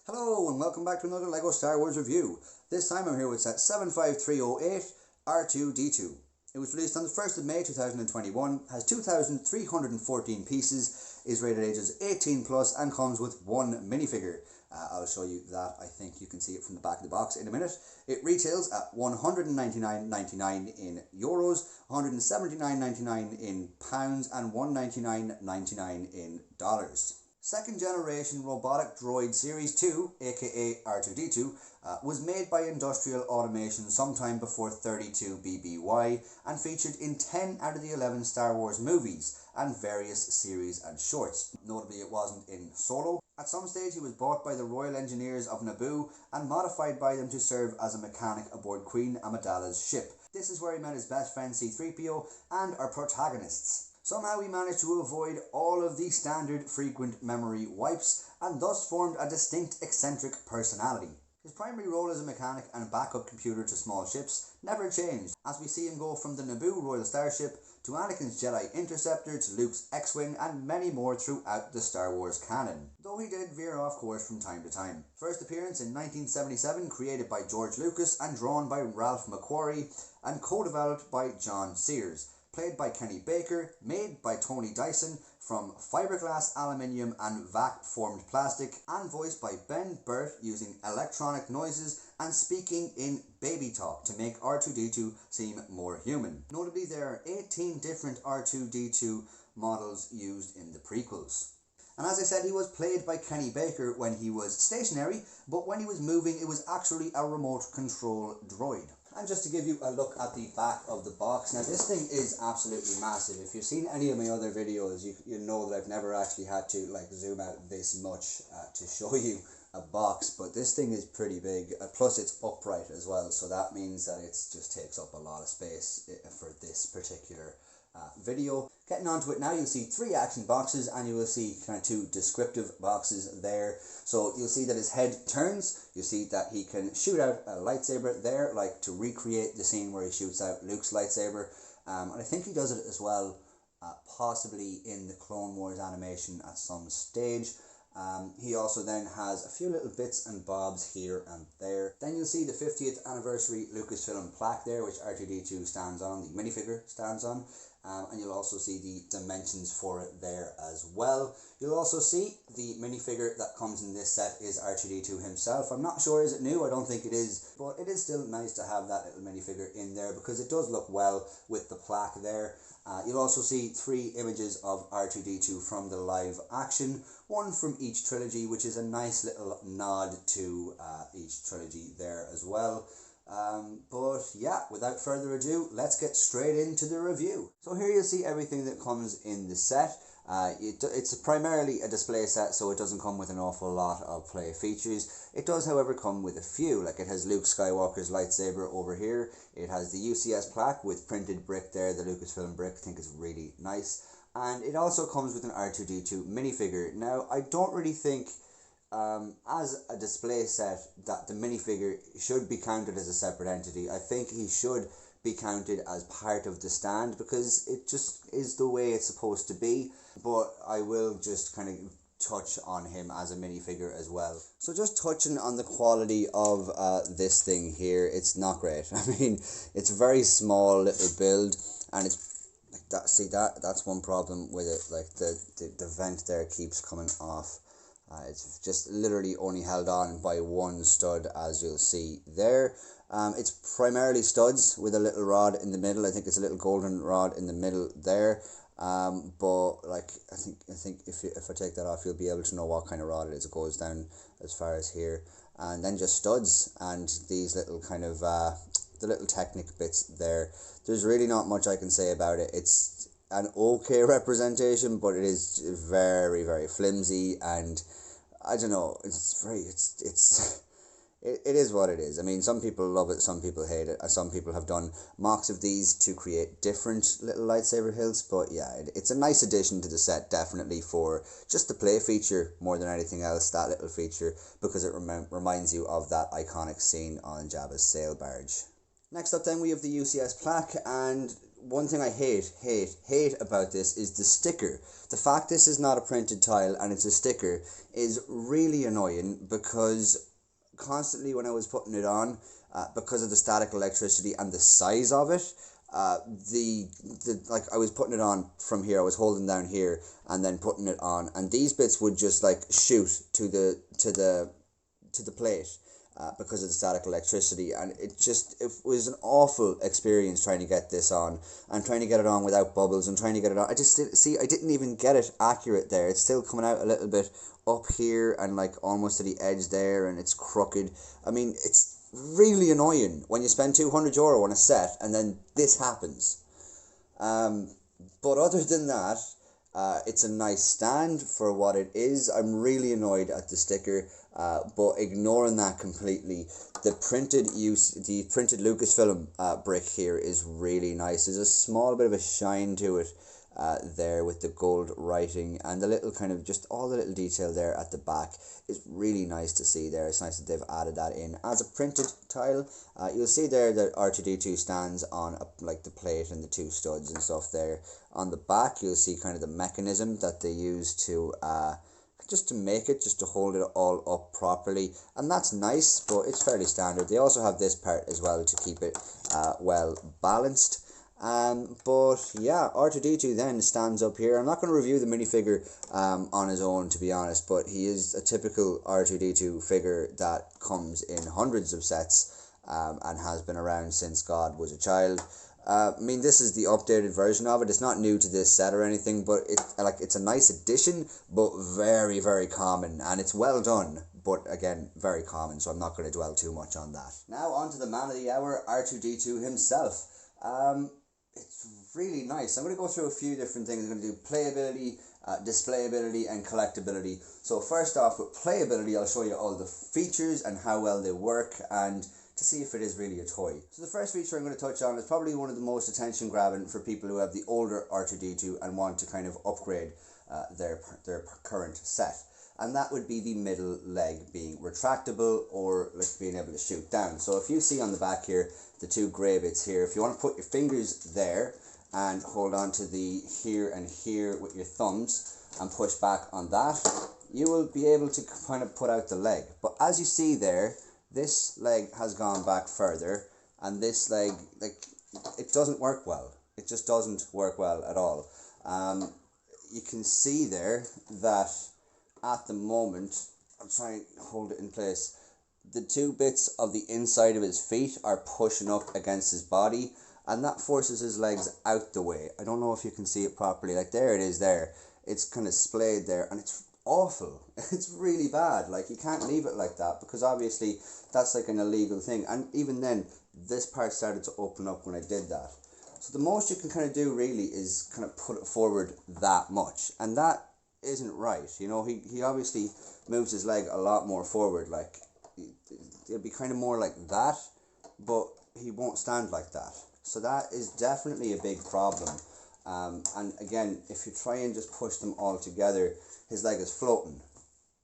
Hello and welcome back to another LEGO Star Wars review. This time I'm here with set 75308 R2D2. It was released on the 1st of May 2021, has 2,314 pieces, is rated ages 18 plus and comes with one minifigure. I'll show you that. I think you can see it from the back of the box in a minute. It retails at €199.99 in euros, €179.99 in pounds and $199.99 in dollars. Second generation robotic droid series 2, aka R2D2, was made by Industrial Automation sometime before 32 BBY and featured in 10 out of the 11 Star Wars movies and various series and shorts. Notably, it wasn't in Solo. At some stage he was bought by the Royal Engineers of Naboo and modified by them to serve as a mechanic aboard Queen Amidala's ship. This is where he met his best friend C-3PO and our protagonists. Somehow he managed to avoid all of the standard frequent memory wipes and thus formed a distinct eccentric personality. His primary role as a mechanic and backup computer to small ships never changed, as we see him go from the Naboo Royal Starship to Anakin's Jedi Interceptor to Luke's X-Wing and many more throughout the Star Wars canon, though he did veer off course from time to time. First appearance in 1977, created by George Lucas and drawn by Ralph McQuarrie and co-developed by John Sears. Played by Kenny Baker, made by Tony Dyson from fiberglass, aluminium and vac-formed plastic, and voiced by Ben Burt using electronic noises and speaking in baby talk to make R2D2 seem more human. Notably, there are 18 different R2D2 models used in the prequels. And as I said, he was played by Kenny Baker when he was stationary, but when he was moving it was actually a remote control droid. And just to give you a look at the back of the box, now this thing is absolutely massive. If you've seen any of my other videos, you know that I've never actually had to zoom out this much to show you a box, but this thing is pretty big. Plus it's upright as well, so that means that it just takes up a lot of space for this particular video. Getting onto it now, you'll see 3 action boxes and you will see kind of 2 descriptive boxes there. So you'll see that his head turns, you see that he can shoot out a lightsaber there, like to recreate the scene where he shoots out Luke's lightsaber, and I think he does it as well possibly in the Clone Wars animation at some stage. He also then has a few little bits and bobs here and there. Then you'll see the 50th anniversary Lucasfilm plaque there, which R2D2 stands on, the minifigure stands on. And you'll also see the dimensions for it there as well. You'll also see the minifigure that comes in this set is R2D2 himself. I'm not sure, is it new? I don't think it is, but it is still nice to have that little minifigure in there because it does look well with the plaque there. You'll also see 3 images of R2D2 from the live action, one from each trilogy, which is a nice little nod to each trilogy there as well. But yeah, without further ado, let's get straight into the review. So here you'll see everything that comes in the set. It's primarily a display set, so it doesn't come with an awful lot of play features. It does, however, come with a few. Like, it has Luke Skywalker's lightsaber over here. It has the UCS plaque with printed brick there, the Lucasfilm brick. I think it's really nice. And it also comes with an R2D2 minifigure. Now, I don't really think as a display set that the minifigure should be counted as a separate entity. I think he should be counted as part of the stand because it just is the way it's supposed to be, but I will just kind of touch on him as a minifigure as well. So just touching on the quality of this thing here, it's not great. I mean, it's a very small little build, and it's like that. See, that's one problem with it. Like the vent there keeps coming off. It's just literally only held on by one stud, as you'll see there. It's primarily studs with a little rod in the middle. I think it's a little golden rod in the middle there. But like I think if I take that off, you'll be able to know what kind of rod it is. It goes down as far as here, and then just studs and these little kind of the little Technic bits there. There's really not much I can say about it. It's an okay representation, but it is very, very flimsy, and I don't know, it is what it is. I mean, some people love it, some people hate it. Some people have done mocks of these to create different little lightsaber hilts, but yeah, it's a nice addition to the set, definitely, for just the play feature more than anything else, that little feature, because it reminds you of that iconic scene on Jabba's sail barge. Next up then we have the UCS plaque, and one thing I hate about this is the sticker. The fact this is not a printed tile and it's a sticker is really annoying, because constantly when I was putting it on, because of the static electricity and the size of it, like I was putting it on from here, I was holding down here and then putting it on, and these bits would just like shoot to the plate, because of the static electricity, and it was an awful experience trying to get this on, and trying to get it on without bubbles, and trying to get it on. I didn't even get it accurate there. It's still coming out a little bit up here and like almost to the edge there, and it's crooked. I mean, it's really annoying when you spend €200 on a set and then this happens. But other than that, it's a nice stand for what it is. I'm really annoyed at the sticker, but ignoring that completely, the printed Lucasfilm brick here is really nice. There's a small bit of a shine to it there with the gold writing, and the little kind of just all the little detail there at the back is really nice to see there. It's nice that they've added that in as a printed tile. You'll see there that R2D2 stands on like the plate and the two studs and stuff there. On the back you'll see kind of the mechanism that they use to just to hold it all up properly, and that's nice, but it's fairly standard. They also have this part as well to keep it well balanced. But yeah, R2D2 then stands up here. I'm not going to review the minifigure on his own, to be honest, but he is a typical R2D2 figure that comes in hundreds of sets and has been around since God was a child. I mean, this is the updated version of it. It's not new to this set or anything, but it's a nice addition, but very, very common, and it's well done, but again, very common, so I'm not going to dwell too much on that. Now on to the man of the hour, R2D2 himself. It's really nice. I'm going to go through a few different things. I'm going to do playability, displayability, and collectibility. So first off, with playability, I'll show you all the features and how well they work, and to see if it is really a toy. So the first feature I'm going to touch on is probably one of the most attention grabbing for people who have the older R2D2 and want to kind of upgrade their current set. And that would be the middle leg being retractable, or like being able to shoot down. So if you see on the back here, the two grey bits here, if you want to put your fingers there and hold on to the here and here with your thumbs and push back on that, you will be able to kind of put out the leg. But as you see there, this leg has gone back further, and this leg, like, it doesn't work well. It just doesn't work well at all. You can see there that at the moment, I'm trying to hold it in place, the two bits of the inside of his feet are pushing up against his body, and that forces his legs out the way. I don't know if you can see it properly. Like, there it is there. It's kind of splayed there, and it's awful. It's really bad. Like, you can't leave it like that, because obviously that's like an illegal thing. And even then, this part started to open up when I did that. So the most you can kind of do really is kind of put it forward that much, and that isn't right. You know, he obviously moves his leg a lot more forward. Like, it'll be kind of more like that, but he won't stand like that. So that is definitely a big problem. And again, if you try and just push them all together, his leg is floating.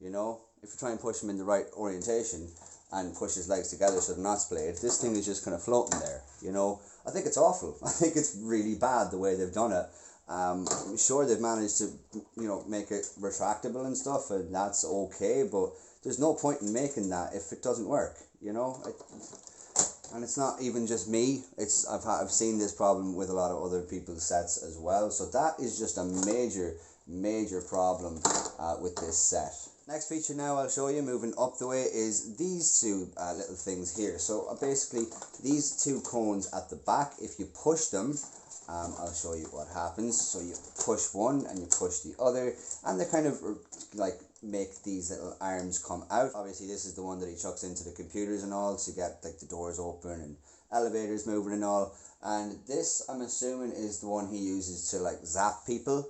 You know, if you try and push him in the right orientation and push his legs together so they're not splayed, this thing is just kind of floating there. You know, I think it's awful. I think it's really bad the way they've done it. I'm sure they've managed to, you know, make it retractable and stuff, and that's okay, but there's no point in making that if it doesn't work, you know. And it's not even just me. I've seen this problem with a lot of other people's sets as well. So that is just a major problem with this set. Next feature now I'll show you, moving up the way, is these two little things here. So basically these two cones at the back, if you push them, I'll show you what happens. So you push one and you push the other, and they kind of like make these little arms come out. Obviously this is the one that he chucks into the computers and all to get like the doors open and elevators moving and all. And this, I'm assuming, is the one he uses to like zap people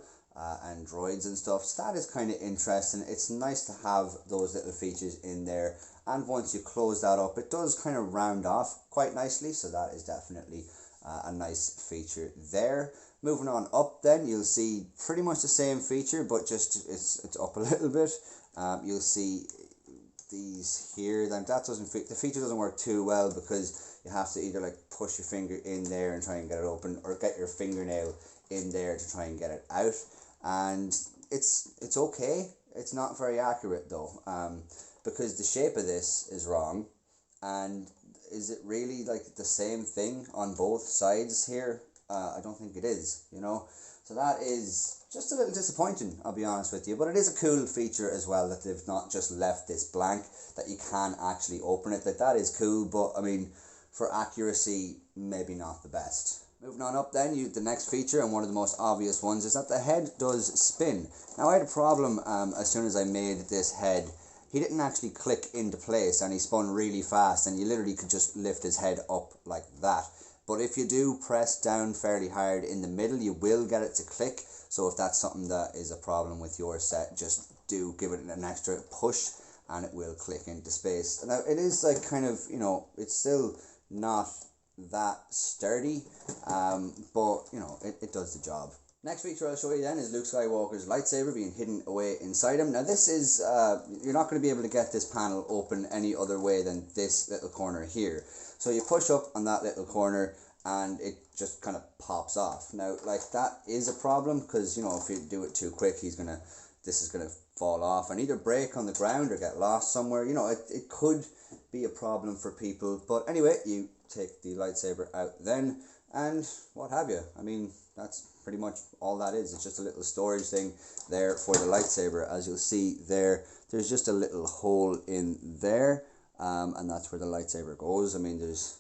and droids and stuff. So that is kind of interesting. It's nice to have those little features in there, and once you close that up, it does kind of round off quite nicely. So that is definitely a nice feature there. Moving on up, then you'll see pretty much the same feature, but just it's up a little bit. You'll see these here, then that doesn't fit. The feature doesn't work too well because you have to either like push your finger in there and try and get it open, or get your fingernail in there to try and get it out. And it's okay. It's not very accurate though, because the shape of this is wrong. And is it really like the same thing on both sides here? I don't think it is, you know. So that is just a little disappointing, I'll be honest with you. But it is a cool feature as well that they've not just left this blank, that you can actually open it. Like, that is cool, but I mean, for accuracy, maybe not the best. Moving on up then, the next feature, and one of the most obvious ones, is that the head does spin. Now, I had a problem as soon as I made this head. He didn't actually click into place, and he spun really fast, and you literally could just lift his head up like that. But if you do press down fairly hard in the middle, you will get it to click. So if that's something that is a problem with your set, just do give it an extra push and it will click into space. Now, it is like kind of, you know, it's still not that sturdy, but you know, it does the job. Next feature I'll show you then is Luke Skywalker's lightsaber being hidden away inside him. Now this is, you're not going to be able to get this panel open any other way than this little corner here. So you push up on that little corner and it just kind of pops off. Now, like, that is a problem because, you know, if you do it too quick, this is gonna fall off and either break on the ground or get lost somewhere. You know, it could be a problem for people. But anyway, you take the lightsaber out then and what have you. I mean, that's pretty much all that is. It's just a little storage thing there for the lightsaber. As you'll see there, there's just a little hole in there. And that's where the lightsaber goes. I mean, there's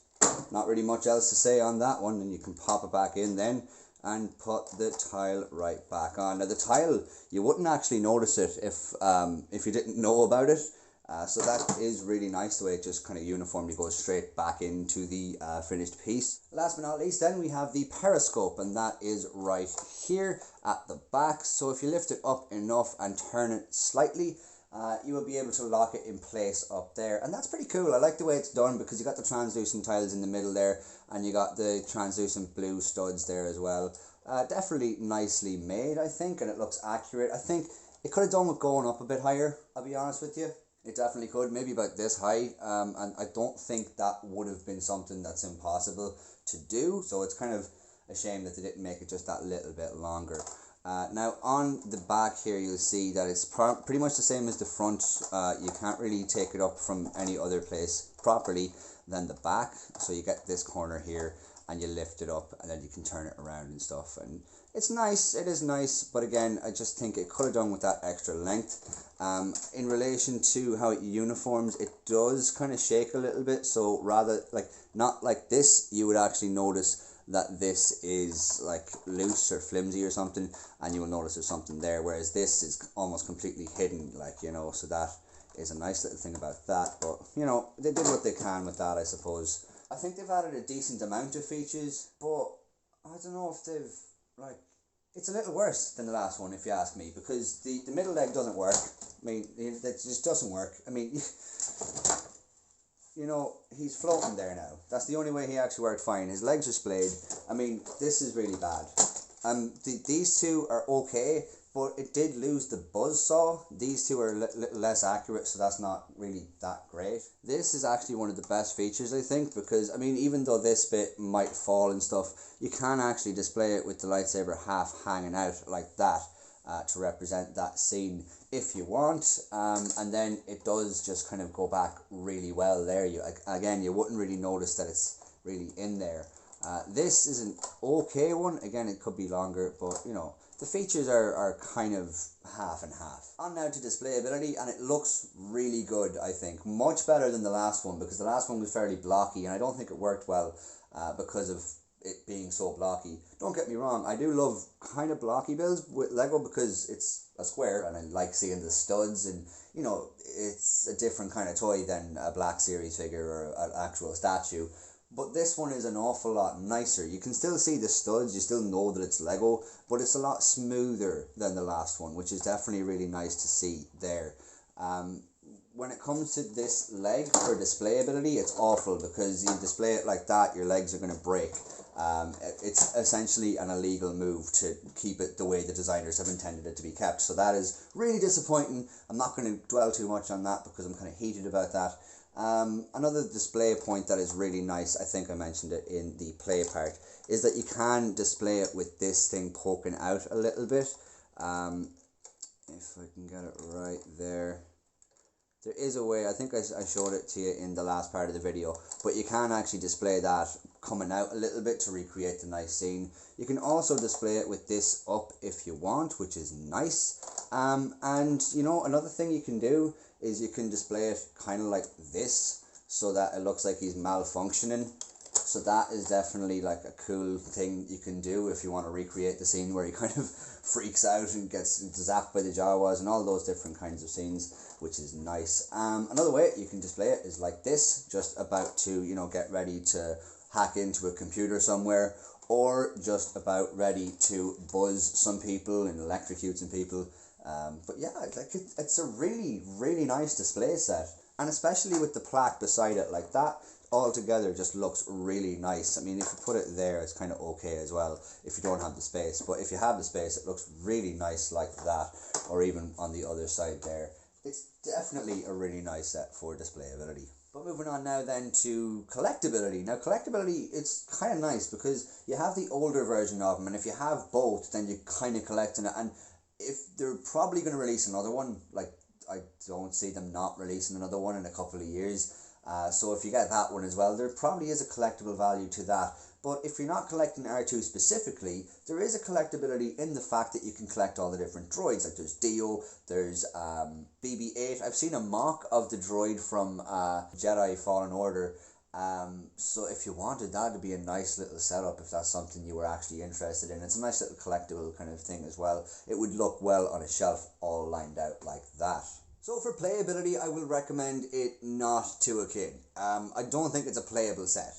not really much else to say on that one, and you can pop it back in then and put the tile right back on. Now the tile, you wouldn't actually notice it if you didn't know about it, so that is really nice, the way it just kind of uniformly goes straight back into the finished piece. Last but not least then, we have the periscope, and that is right here at the back. So if you lift it up enough and turn it slightly, you will be able to lock it in place up there, and that's pretty cool. I like the way it's done because you got the translucent tiles in the middle there, and you got the translucent blue studs there as well. Definitely nicely made, I think, and it looks accurate. I think it could have done with going up a bit higher, I'll be honest with you. It definitely could, maybe about this high, and I don't think that would have been something that's impossible to do, so it's kind of a shame that they didn't make it just that little bit longer. Now on the back here, you'll see that it's pretty much the same as the front. You can't really take it up from any other place properly than the back. So you get this corner here and you lift it up and then you can turn it around and stuff. And it's nice, it is nice, but again, I just think it could have done with that extra length. In relation to how it uniforms, it does kind of shake a little bit. So rather, like, not like this, you would actually notice that this is like loose or flimsy or something, and you will notice there's something there, whereas this is almost completely hidden, like, you know. So that is a nice little thing about that. But you know, they did what they can with that, I suppose. I think they've added a decent amount of features, but I don't know if they've, like, it's a little worse than the last one if you ask me, because the middle leg doesn't work. I mean, it just doesn't work. I mean, you know, he's floating there now. That's the only way he actually worked fine. His legs are splayed. I mean, this is really bad. These two are okay, but it did lose the buzzsaw. These two are a little less accurate, so that's not really that great. This is actually one of the best features, I think, because, I mean, even though this bit might fall and stuff, you can actually display it with the lightsaber half hanging out like that, to represent that scene if you want, and then it does just kind of go back really well there. Again, you wouldn't really notice that it's really in there. This is an okay one. Again, it could be longer, but you know, the features are kind of half and half. On now to displayability, and it looks really good, I think. Much better than the last one, because the last one was fairly blocky, and I don't think it worked well because of it being so blocky. Don't get me wrong, I do love kind of blocky builds with Lego because it's a square and I like seeing the studs, and you know, it's a different kind of toy than a Black Series figure or an actual statue. But this one is an awful lot nicer. You can still see the studs, you still know that it's Lego, but it's a lot smoother than the last one, which is definitely really nice to see there. when it comes to this leg for displayability, it's awful because you display it like that, your legs are going to break. It's essentially an illegal move to keep it the way the designers have intended it to be kept. So that is really disappointing. I'm not going to dwell too much on that because I'm kind of heated about that. Another display point that is really nice, I think I mentioned it in the play part, is that you can display it with this thing poking out a little bit. If I can get it right there. There is a way, I think I showed it to you in the last part of the video, but you can actually display that coming out a little bit to recreate the nice scene. You can also display it with this up if you want, which is nice. And you know, another thing you can do is you can display it kind of like this so that it looks like he's malfunctioning. So that is definitely like a cool thing you can do if you want to recreate the scene where he kind of freaks out and gets zapped by the Jawas and all those different kinds of scenes, which is nice. Another way you can display it is like this, just about to, you know, get ready to hack into a computer somewhere, or just about ready to buzz some people and electrocute some people. But yeah, it's a really, really nice display set, and especially with the plaque beside it like that, all together just looks really nice. I mean, if you put it there, it's kind of okay as well if you don't have the space, but if you have the space, it looks really nice like that, or even on the other side there. It's definitely a really nice set for displayability. But moving on now then to collectability. Now collectability, it's kind of nice because you have the older version of them, and if you have both, then you're kind of collecting it. And if they're probably going to release another one, like I don't see them not releasing another one in a couple of years. So if you get that one as well, there probably is a collectible value to that. But if you're not collecting R2 specifically, there is a collectability in the fact that you can collect all the different droids. Like there's Dio, there's BB-8. I've seen a mock of the droid from Jedi Fallen Order. So if you wanted that, it'd be a nice little setup if that's something you were actually interested in. It's a nice little collectible kind of thing as well. It would look well on a shelf all lined out like that. So for playability, I will recommend it not to a kid. I don't think it's a playable set.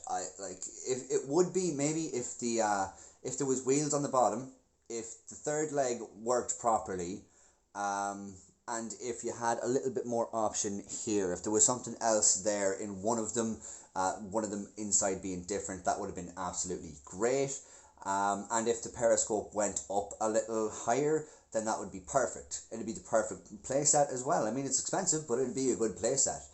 If it would be maybe if there was wheels on the bottom, if the third leg worked properly, and if you had a little bit more option here, if there was something else there in one of them inside being different, that would have been absolutely great. And if the periscope went up a little higher, then that would be perfect. It'd be the perfect playset as well. I mean, it's expensive, but it'd be a good playset.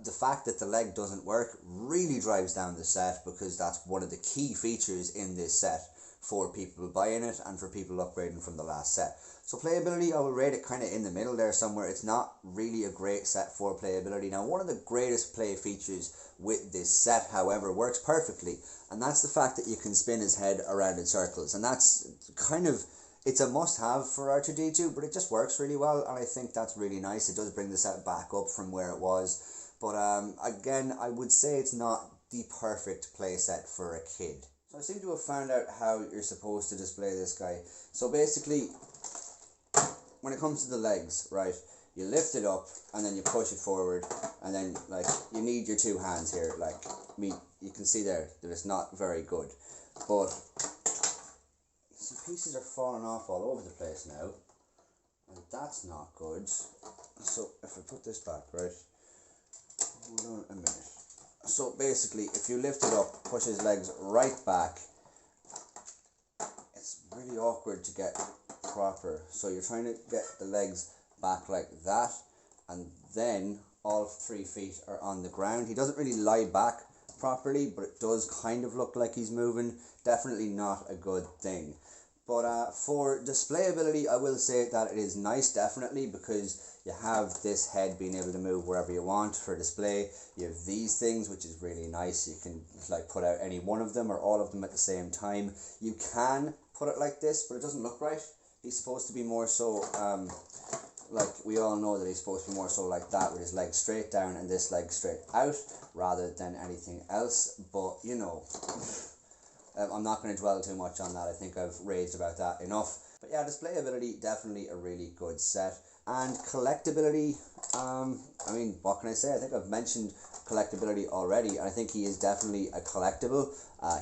The fact that the leg doesn't work really drives down the set, because that's one of the key features in this set for people buying it and for people upgrading from the last set. So playability, I will rate it kind of in the middle there somewhere. It's not really a great set for playability. Now, one of the greatest play features with this set, however, works perfectly, and that's the fact that you can spin his head around in circles, and that's kind of, it's a must-have for R2D2, but it just works really well, and I think that's really nice. It does bring the set back up from where it was, but again, I would say it's not the perfect play set for a kid. So I seem to have found out how you're supposed to display this guy. So basically, when it comes to the legs, right, you lift it up and then you push it forward, and then like you need your two hands here. Like you can see there that it's not very good, but see, pieces are falling off all over the place now, and that's not good. So if I put this back, right, hold on a minute. So basically, if you lift it up, push his legs right back, it's really awkward to get proper. So you're trying to get the legs back like that, and then all 3 feet are on the ground. He doesn't really lie back properly, but it does kind of look like he's moving. Definitely not a good thing. But for displayability, I will say that it is nice, definitely, because you have this head being able to move wherever you want for display. You have these things, which is really nice. You can like put out any one of them or all of them at the same time. You can put it like this, but it doesn't look right. He's supposed to be more so, like we all know that he's supposed to be more so like that, with his legs straight down and this leg straight out, rather than anything else. But you know, I'm not going to dwell too much on that. I think I've raved about that enough. But yeah, displayability, definitely a really good set. And collectibility, I mean, what can I say? I think I've mentioned collectibility already. I think he is definitely a collectible.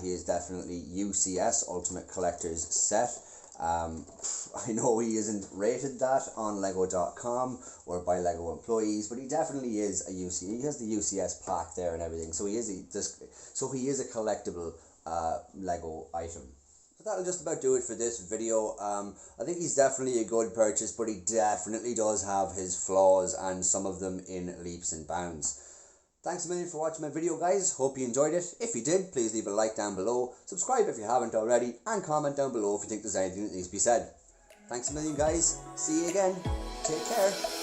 He is definitely UCS, Ultimate Collector's Set. I know he isn't rated that on Lego.com or by Lego employees, but he definitely is a UC. He has the UCS plaque there and everything, so he is a collectible Lego item. So that'll just about do it for this video. I think he's definitely a good purchase, but he definitely does have his flaws, and some of them in leaps and bounds. Thanks a million for watching my video, guys. Hope you enjoyed it. If you did, please leave a like down below, subscribe if you haven't already, and comment down below if you think there's anything that needs to be said. Thanks a million, guys. See you again. Take care.